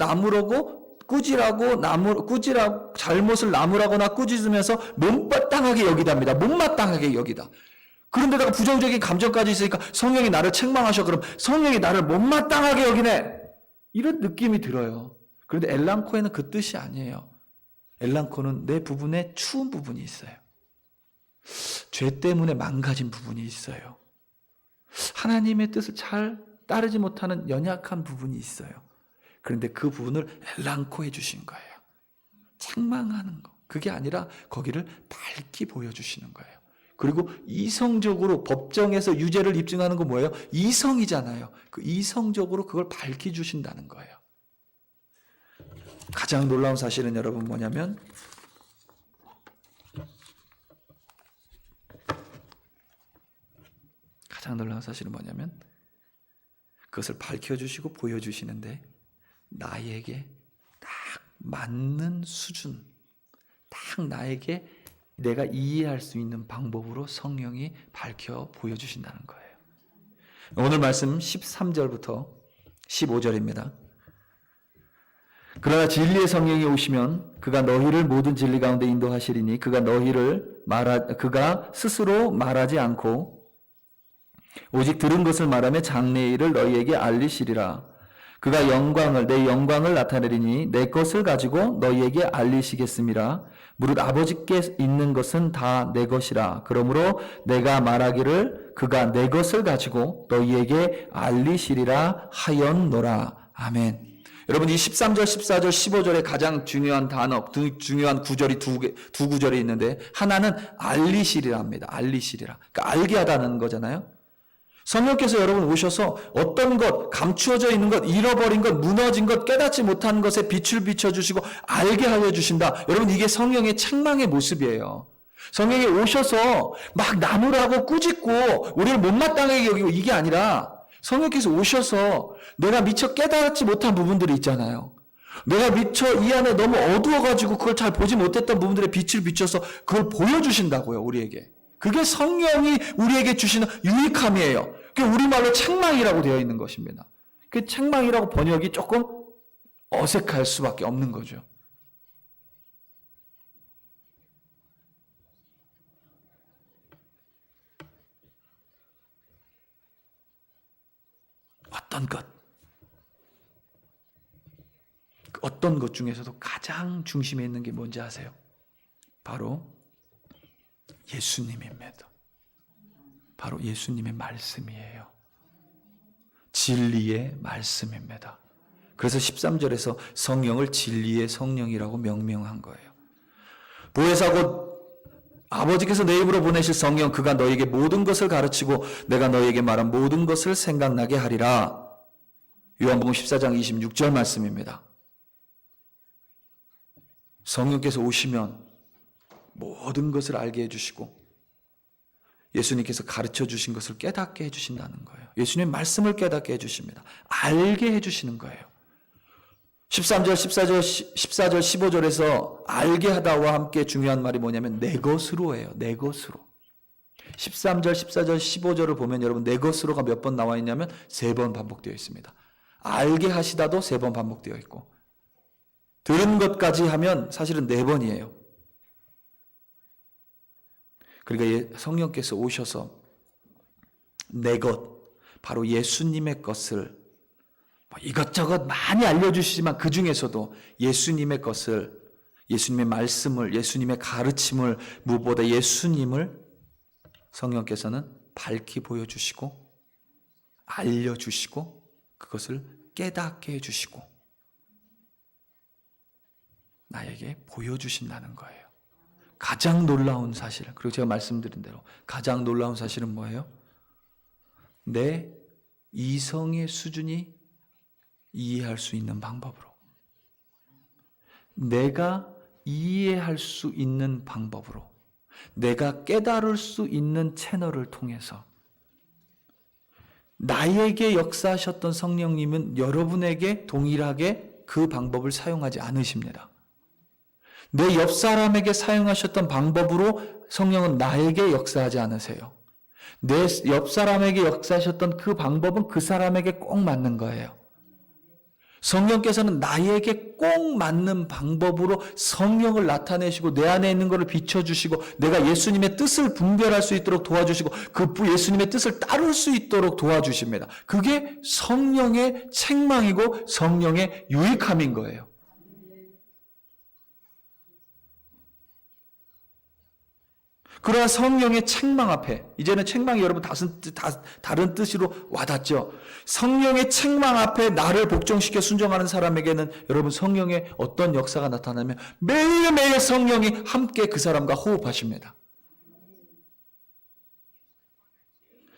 잘못을 나무라거나 꾸짖으면서 못마땅하게 여기답니다. 못마땅하게 여기다. 그런데다가 부정적인 감정까지 있으니까 성령이 나를 책망하셔. 그럼 성령이 나를 못마땅하게 여기네. 이런 느낌이 들어요. 그런데 엘랑코에는 그 뜻이 아니에요. 엘랑코는 내 부분에 추운 부분이 있어요. 죄 때문에 망가진 부분이 있어요. 하나님의 뜻을 잘 따르지 못하는 연약한 부분이 있어요. 그런데 그 부분을 엘랑코 해주신 거예요. 책망하는 거. 그게 아니라 거기를 밝히 보여주시는 거예요. 그리고 이성적으로 법정에서 유죄를 입증하는 건 뭐예요? 이성이잖아요. 그 이성적으로 그걸 밝히 주신다는 거예요. 가장 놀라운 사실은 여러분 뭐냐면 그것을 밝혀주시고 보여주시는데 나에게 딱 맞는 수준, 딱 나에게 내가 이해할 수 있는 방법으로 성령이 밝혀 보여주신다는 거예요. 오늘 말씀 13절부터 15절입니다. 그러나 진리의 성령이 오시면 그가 너희를 모든 진리 가운데 인도하시리니 그가 스스로 말하지 않고 오직 들은 것을 말하며 장래의 일을 너희에게 알리시리라. 그가 내 영광을 나타내리니 내 것을 가지고 너희에게 알리시겠음이라. 무릇 아버지께 있는 것은 다 내 것이라. 그러므로 내가 말하기를 그가 내 것을 가지고 너희에게 알리시리라 하였노라. 아멘. 여러분 이 13절, 14절, 15절에 가장 중요한 단어, 중요한 구절이 두 구절이 있는데 하나는 알리시리라입니다. 알리시리라. 그러니까 알게 하다는 거잖아요. 성령께서 여러분 오셔서 어떤 것, 감추어져 있는 것, 잃어버린 것, 무너진 것, 깨닫지 못한 것에 빛을 비춰주시고 알게 하여 주신다. 여러분 이게 성령의 책망의 모습이에요. 성령이 오셔서 막 나무라고 꾸짖고 우리를 못마땅하게 여기고 이게 아니라 성령께서 오셔서 내가 미처 깨닫지 못한 부분들이 있잖아요. 내가 미처 이 안에 너무 어두워가지고 그걸 잘 보지 못했던 부분들에 빛을 비춰서 그걸 보여주신다고요, 우리에게. 그게 성령이 우리에게 주시는 유익함이에요. 그게 우리말로 책망이라고 되어 있는 것입니다. 그 책망이라고 번역이 조금 어색할 수밖에 없는 거죠. 어떤 것 중에서도 가장 중심에 있는 게 뭔지 아세요? 바로 예수님입니다. 바로 예수님의 말씀이에요. 진리의 말씀입니다. 그래서 13절에서 성령을 진리의 성령이라고 명명한 거예요. 보혜사 곧 아버지께서 내 입으로 보내실 성령 그가 너에게 모든 것을 가르치고 내가 너에게 말한 모든 것을 생각나게 하리라. 요한복음 14장 26절 말씀입니다. 성령께서 오시면 모든 것을 알게 해주시고 예수님께서 가르쳐 주신 것을 깨닫게 해주신다는 거예요. 예수님의 말씀을 깨닫게 해주십니다. 알게 해주시는 거예요. 13절, 14절, 15절에서 알게 하다와 함께 중요한 말이 뭐냐면 내 것으로예요. 내 것으로. 13절, 14절, 15절을 보면 여러분 내 것으로가 몇 번 나와 있냐면 3번 반복되어 있습니다. 알게 하시다도 3번 반복되어 있고 들은 것까지 하면 사실은 4번이에요. 그러니까 성령께서 오셔서 내 것, 바로 예수님의 것을 이것저것 많이 알려주시지만 그 중에서도 예수님의 것을, 예수님의 말씀을, 예수님의 가르침을, 무엇보다 예수님을 성령께서는 밝히 보여주시고 알려주시고 그것을 깨닫게 해주시고 나에게 보여주신다는 거예요. 가장 놀라운 사실, 그리고 제가 말씀드린 대로 가장 놀라운 사실은 뭐예요? 내 이성의 수준이 이해할 수 있는 방법으로, 내가 이해할 수 있는 방법으로, 내가 깨달을 수 있는 채널을 통해서 나에게 역사하셨던 성령님은 여러분에게 동일하게 그 방법을 사용하지 않으십니다. 내 옆 사람에게 사용하셨던 방법으로 성령은 나에게 역사하지 않으세요. 내 옆 사람에게 역사하셨던 그 방법은 그 사람에게 꼭 맞는 거예요. 성령께서는 나에게 꼭 맞는 방법으로 성령을 나타내시고 내 안에 있는 것을 비춰주시고 내가 예수님의 뜻을 분별할 수 있도록 도와주시고 그 예수님의 뜻을 따를 수 있도록 도와주십니다. 그게 성령의 책망이고 성령의 유익함인 거예요. 그러나 성령의 책망 앞에, 이제는 책망이 여러분 다른 뜻으로 와닿죠. 성령의 책망 앞에 나를 복종시켜 순종하는 사람에게는 여러분 성령의 어떤 역사가 나타나면 매일매일 성령이 함께 그 사람과 호흡하십니다.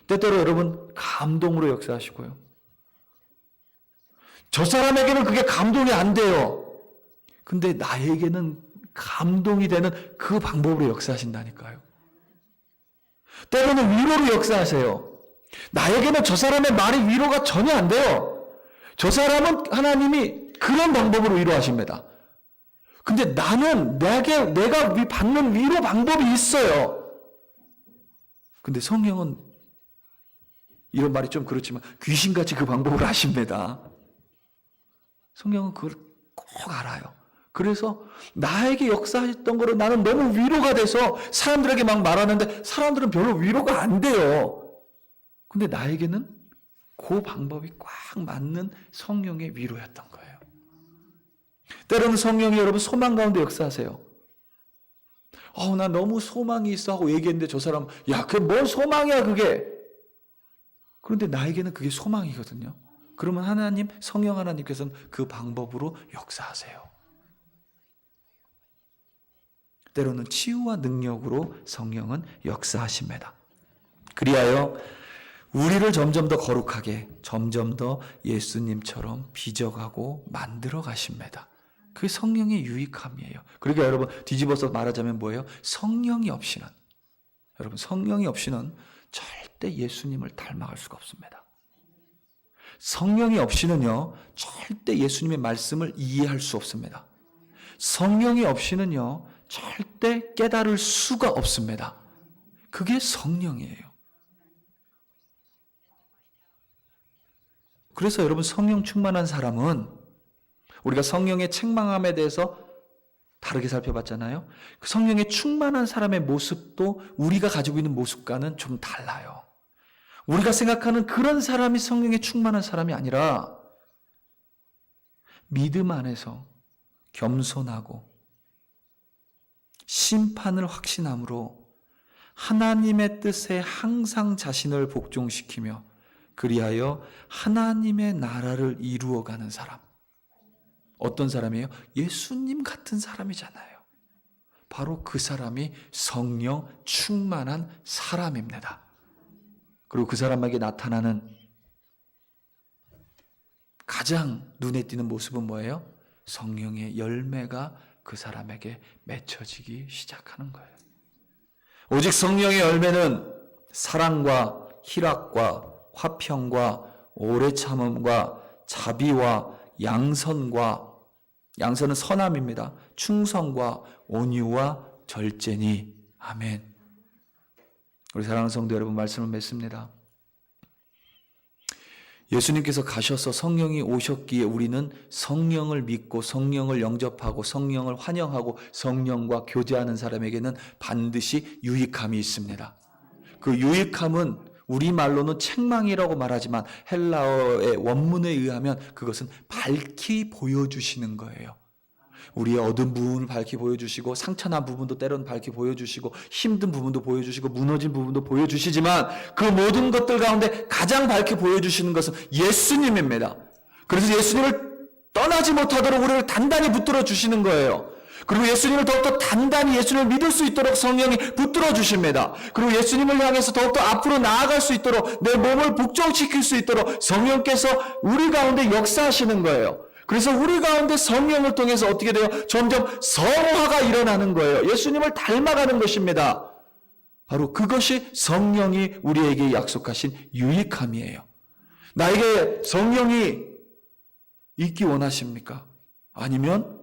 때때로 여러분 감동으로 역사하시고요. 저 사람에게는 그게 감동이 안 돼요. 근데 나에게는 감동이 되는 그 방법으로 역사하신다니까요. 때로는 위로로 역사하세요. 나에게는 저 사람의 말이 위로가 전혀 안 돼요. 저 사람은 하나님이 그런 방법으로 위로하십니다. 근데 나는 내가 받는 위로 방법이 있어요. 근데 성령은 이런 말이 좀 그렇지만 귀신같이 그 방법을 아십니다. 성령은 그걸 꼭 알아요. 그래서 나에게 역사했던 거로 나는 너무 위로가 돼서 사람들에게 막 말하는데 사람들은 별로 위로가 안 돼요. 근데 나에게는 그 방법이 꽉 맞는 성령의 위로였던 거예요. 때로는 성령이 여러분 소망 가운데 역사하세요. 나 너무 소망이 있어 하고 얘기했는데 저 사람 야 그게 뭔 소망이야 그게. 그런데 나에게는 그게 소망이거든요. 그러면 하나님 성령 하나님께서는 그 방법으로 역사하세요. 때로는 치유와 능력으로 성령은 역사하십니다. 그리하여 우리를 점점 더 거룩하게, 점점 더 예수님처럼 빚어가고 만들어 가십니다. 그게 성령의 유익함이에요. 그러니까 여러분 뒤집어서 말하자면 뭐예요? 성령이 없이는 절대 예수님을 닮아갈 수가 없습니다. 성령이 없이는요, 절대 예수님의 말씀을 이해할 수 없습니다. 성령이 없이는요, 절대 깨달을 수가 없습니다. 그게 성령이에요. 그래서 여러분 성령 충만한 사람은 우리가 성령의 책망함에 대해서 다르게 살펴봤잖아요. 그 성령의 충만한 사람의 모습도 우리가 가지고 있는 모습과는 좀 달라요. 우리가 생각하는 그런 사람이 성령의 충만한 사람이 아니라 믿음 안에서 겸손하고 심판을 확신함으로 하나님의 뜻에 항상 자신을 복종시키며 그리하여 하나님의 나라를 이루어가는 사람. 어떤 사람이에요? 예수님 같은 사람이잖아요. 바로 그 사람이 성령 충만한 사람입니다. 그리고 그 사람에게 나타나는 가장 눈에 띄는 모습은 뭐예요? 성령의 열매가 그 사람에게 맺혀지기 시작하는 거예요. 오직 성령의 열매는 사랑과 희락과 화평과 오래 참음과 자비와 양선은 선함입니다. 충성과 온유와 절제니. 아멘. 우리 사랑하는 성도 여러분, 말씀을 맺습니다. 예수님께서 가셔서 성령이 오셨기에 우리는 성령을 믿고 성령을 영접하고 성령을 환영하고 성령과 교제하는 사람에게는 반드시 유익함이 있습니다. 그 유익함은 우리말로는 책망이라고 말하지만 헬라어의 원문에 의하면 그것은 밝히 보여주시는 거예요. 우리의 어두운 부분을 밝히 보여주시고 상처난 부분도 때로는 밝히 보여주시고 힘든 부분도 보여주시고 무너진 부분도 보여주시지만 그 모든 것들 가운데 가장 밝히 보여주시는 것은 예수님입니다. 그래서 예수님을 떠나지 못하도록 우리를 단단히 붙들어 주시는 거예요. 그리고 예수님을 더욱더 단단히 예수님을 믿을 수 있도록 성령이 붙들어 주십니다. 그리고 예수님을 향해서 더욱더 앞으로 나아갈 수 있도록 내 몸을 복종시킬 수 있도록 성령께서 우리 가운데 역사하시는 거예요. 그래서 우리 가운데 성령을 통해서 어떻게 돼요? 점점 성화가 일어나는 거예요. 예수님을 닮아가는 것입니다. 바로 그것이 성령이 우리에게 약속하신 유익함이에요. 나에게 성령이 있기 원하십니까? 아니면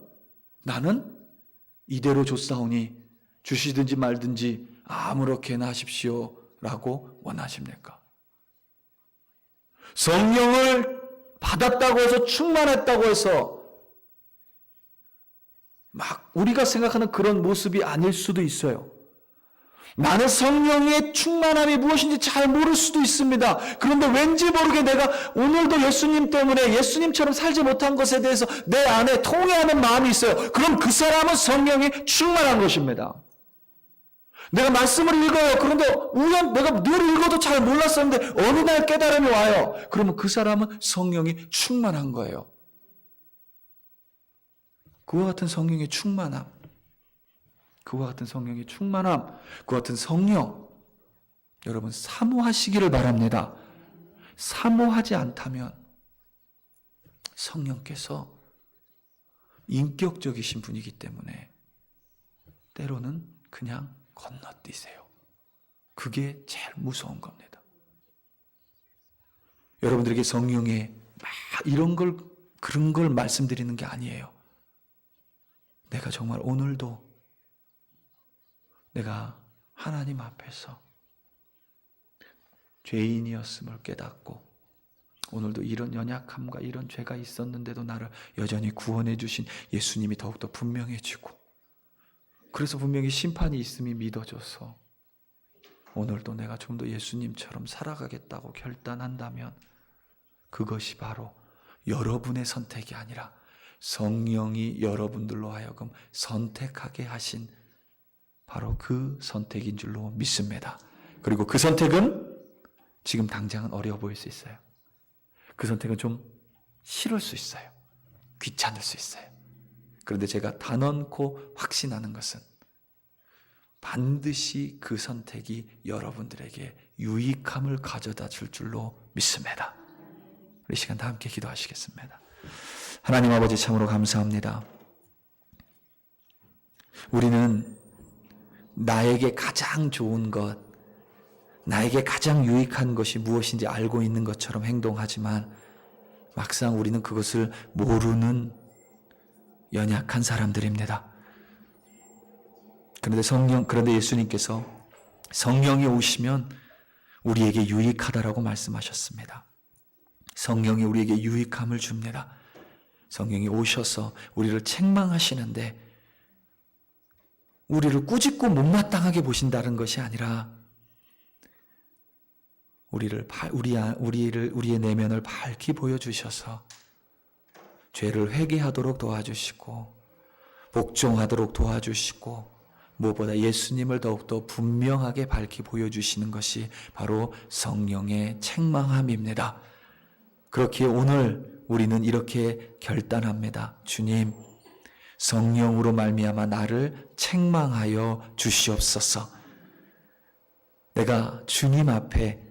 나는 이대로 줬사오니 주시든지 말든지 아무렇게나 하십시오 라고 원하십니까? 성령을 받았다고 해서 충만했다고 해서 막 우리가 생각하는 그런 모습이 아닐 수도 있어요. 나는 성령의 충만함이 무엇인지 잘 모를 수도 있습니다. 그런데 왠지 모르게 내가 오늘도 예수님 때문에 예수님처럼 살지 못한 것에 대해서 내 안에 통회하는 마음이 있어요. 그럼 그 사람은 성령이 충만한 것입니다. 내가 말씀을 읽어요. 그런데 내가 늘 읽어도 잘 몰랐었는데 어느 날 깨달음이 와요. 그러면 그 사람은 성령이 충만한 거예요. 그와 같은 성령의 충만함, 그와 같은 성령의 충만함, 그와 같은 성령, 여러분 사모하시기를 바랍니다. 사모하지 않다면 성령께서 인격적이신 분이기 때문에 때로는 그냥 건너뛰세요. 그게 제일 무서운 겁니다. 여러분들에게 성령의 그런 걸 말씀드리는 게 아니에요. 내가 정말 오늘도 내가 하나님 앞에서 죄인이었음을 깨닫고 오늘도 이런 연약함과 이런 죄가 있었는데도 나를 여전히 구원해 주신 예수님이 더욱더 분명해지고, 그래서 분명히 심판이 있음이 믿어져서 오늘도 내가 좀 더 예수님처럼 살아가겠다고 결단한다면 그것이 바로 여러분의 선택이 아니라 성령이 여러분들로 하여금 선택하게 하신 바로 그 선택인 줄로 믿습니다. 그리고 그 선택은 지금 당장은 어려워 보일 수 있어요. 그 선택은 좀 싫을 수 있어요. 귀찮을 수 있어요. 그런데 제가 단언코 확신하는 것은 반드시 그 선택이 여러분들에게 유익함을 가져다 줄 줄로 믿습니다. 우리 시간 다 함께 기도하시겠습니다. 하나님 아버지 참으로 감사합니다. 우리는 나에게 가장 좋은 것, 나에게 가장 유익한 것이 무엇인지 알고 있는 것처럼 행동하지만 막상 우리는 그것을 모르는 연약한 사람들입니다. 그런데 예수님께서 성령이 오시면 우리에게 유익하다라고 말씀하셨습니다. 성령이 우리에게 유익함을 줍니다. 성령이 오셔서 우리를 책망하시는데 우리를 꾸짖고 못마땅하게 보신다는 것이 아니라 우리의 내면을 밝히 보여주셔서 죄를 회개하도록 도와주시고 복종하도록 도와주시고 무엇보다 예수님을 더욱더 분명하게 밝히 보여주시는 것이 바로 성령의 책망함입니다. 그렇기에 오늘 우리는 이렇게 결단합니다. 주님, 성령으로 말미암아 나를 책망하여 주시옵소서. 내가 주님 앞에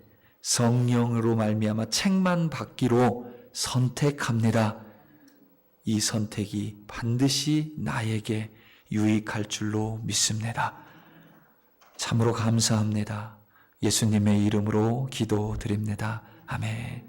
성령으로 말미암아 책망받기로 선택합니다. 이 선택이 반드시 나에게 유익할 줄로 믿습니다. 참으로 감사합니다. 예수님의 이름으로 기도드립니다. 아멘.